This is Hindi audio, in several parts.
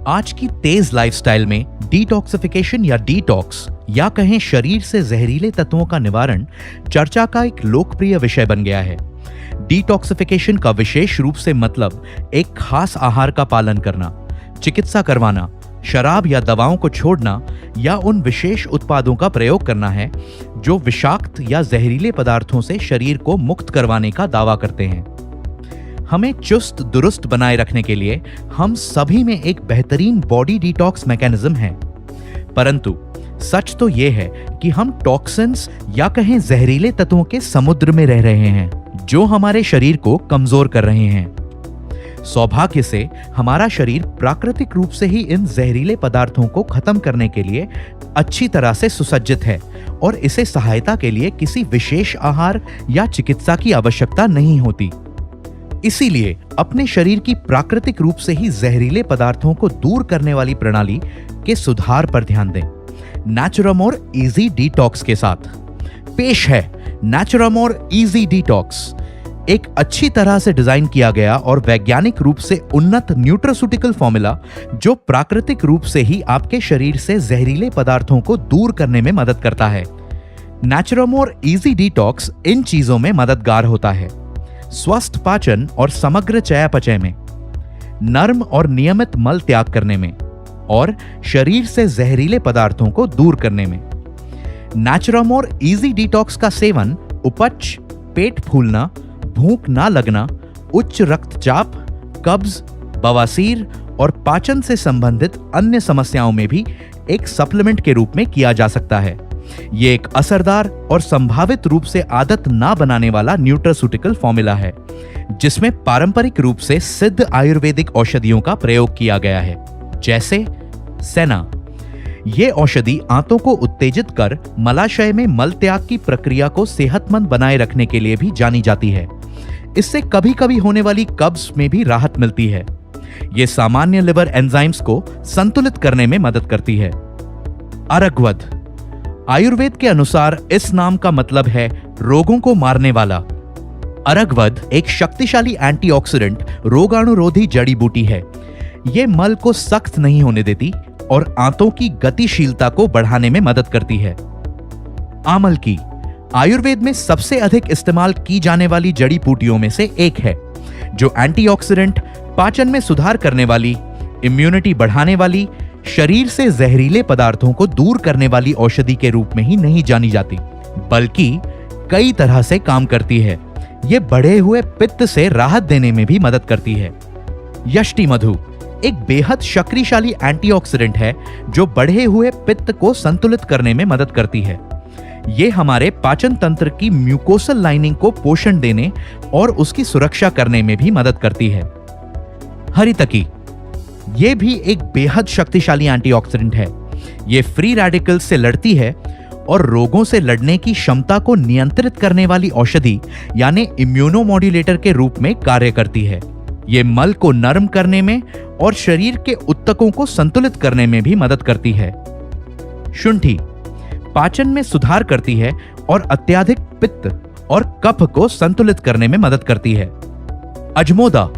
आज की तेज लाइफस्टाइल में डिटॉक्सिफिकेशन या डिटॉक्स या कहें शरीर से जहरीले तत्वों का निवारण चर्चा का एक लोकप्रिय विषय बन गया है। डिटॉक्सिफिकेशन का विशेष रूप से मतलब एक खास आहार का पालन करना, चिकित्सा करवाना, शराब या दवाओं को छोड़ना या उन विशेष उत्पादों का प्रयोग करना है जो विषाक्त या जहरीले पदार्थों से शरीर को मुक्त करवाने का दावा करते हैं। हमें चुस्त दुरुस्त बनाए रखने के लिए हम सभी में एक बेहतरीन बॉडी डिटॉक्स मैकेनिज्म है, परंतु सच तो यह है कि हम टॉक्सिन्स या कहें जहरीले तत्वों के समुद्र में रह रहे हैं जो हमारे शरीर को कमजोर कर रहे हैं। सौभाग्य से हमारा शरीर प्राकृतिक रूप से ही इन जहरीले पदार्थों को खत्म करने के लिए अच्छी तरह से सुसज्जित है और इसे सहायता के लिए किसी विशेष आहार या चिकित्सा की आवश्यकता नहीं होती। इसीलिए अपने शरीर की प्राकृतिक रूप से ही जहरीले पदार्थों को दूर करने वाली प्रणाली के सुधार पर ध्यान दें। नेचुरामोर इजी डिटॉक्स के साथ पेश है नेचुरामोर इजी डिटॉक्स, एक अच्छी तरह से डिजाइन किया गया और वैज्ञानिक रूप से उन्नत न्यूट्रास्यूटिकल फॉर्मूला जो प्राकृतिक रूप से ही आपके शरीर से जहरीले पदार्थों को दूर करने में मदद करता है। नेचुरामोर इजी डिटॉक्स इन चीजों में मददगार होता है: स्वस्थ पाचन और समग्र चयापचय में, नर्म और नियमित मल त्याग करने में और शरीर से जहरीले पदार्थों को दूर करने में। नेचुरामोर इजी डिटॉक्स का सेवन उपच, पेट फूलना, भूख ना लगना, उच्च रक्तचाप, कब्ज, बवासीर और पाचन से संबंधित अन्य समस्याओं में भी एक सप्लीमेंट के रूप में किया जा सकता है। यह एक असरदार और संभावित रूप से आदत ना बनाने वाला न्यूट्रास्यूटिकल फॉर्मूला है जिसमें पारंपरिक रूप से सिद्ध आयुर्वेदिक औषधियों का प्रयोग किया गया है, जैसे सेना। यह औषधि आंतों को उत्तेजित कर मलाशय में मल त्याग की प्रक्रिया को सेहतमंद बनाए रखने के लिए भी जानी जाती है। इससे कभी कभी होने वाली कब्ज में भी राहत मिलती है। यह सामान्य लिवर एंजाइम्स को संतुलित करने में मदद करती है। अरगवद, आयुर्वेद के अनुसार इस नाम का मतलब है रोगों को मारने वाला। अरगवद एक शक्तिशाली एंटीऑक्सीडेंट रोगाणुरोधी जड़ी बूटी है। यह मल को सख्त नहीं होने देती और आंतों की गतिशीलता को बढ़ाने में मदद करती है। आमल की आयुर्वेद में सबसे अधिक इस्तेमाल की जाने वाली जड़ी बूटियों में से एक है जो एंटीऑक्सीडेंट, पाचन में सुधार करने वाली, इम्यूनिटी बढ़ाने वाली, शरीर से जहरीले पदार्थों को दूर करने वाली औषधि के रूप में ही नहीं जानी जाती बल्कि कई तरह से काम करती है। यह बढ़े हुए पित्त से राहत देने में भी मदद करती है। यष्टि मधु एक बेहद शक्तिशाली एंटीऑक्सीडेंट है जो बढ़े हुए पित्त को संतुलित करने में मदद करती है। यह हमारे पाचन तंत्र की म्यूकोसल लाइनिंग को पोषण देने और उसकी सुरक्षा करने में भी मदद करती है। हरितकी यह भी एक बेहद शक्तिशाली एंटीऑक्सीडेंट है। यह फ्री रेडिकल्स से लड़ती है और रोगों से लड़ने की क्षमता को नियंत्रित करने वाली औषधि यानी इम्यूनोमॉड्यूलेटर के रूप में कार्य करती है। यह मल को नरम करने में और शरीर के ऊतकों को संतुलित करने में भी मदद करती है। शुंठी पाचन में सुधार करती है और अत्यधिक पित्त और कफ को संतुलित करने में मदद करती है। अजमोदा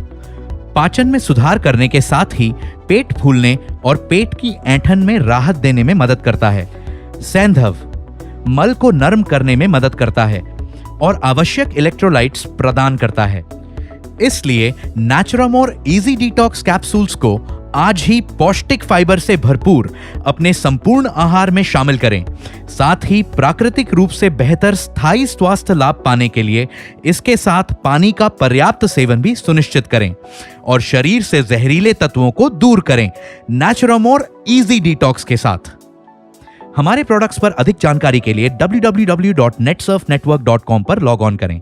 पाचन में सुधार करने के साथ ही पेट फूलने और पेट की ऐंठन में राहत देने में मदद करता है। सैंधव मल को नरम करने में मदद करता है और आवश्यक इलेक्ट्रोलाइट्स प्रदान करता है। इसलिए नेचुरामोर इजी डिटॉक्स कैप्सूल्स को आज ही पौष्टिक फाइबर से भरपूर अपने संपूर्ण आहार में शामिल करें। साथ ही प्राकृतिक रूप से बेहतर स्थायी स्वास्थ्य लाभ पाने के लिए इसके साथ पानी का पर्याप्त सेवन भी सुनिश्चित करें और शरीर से जहरीले तत्वों को दूर करें नेचुरामोर इजी डिटॉक्स के साथ। हमारे प्रोडक्ट्स पर अधिक जानकारी के लिए www.netsurfnetwork.com पर लॉग ऑन करें।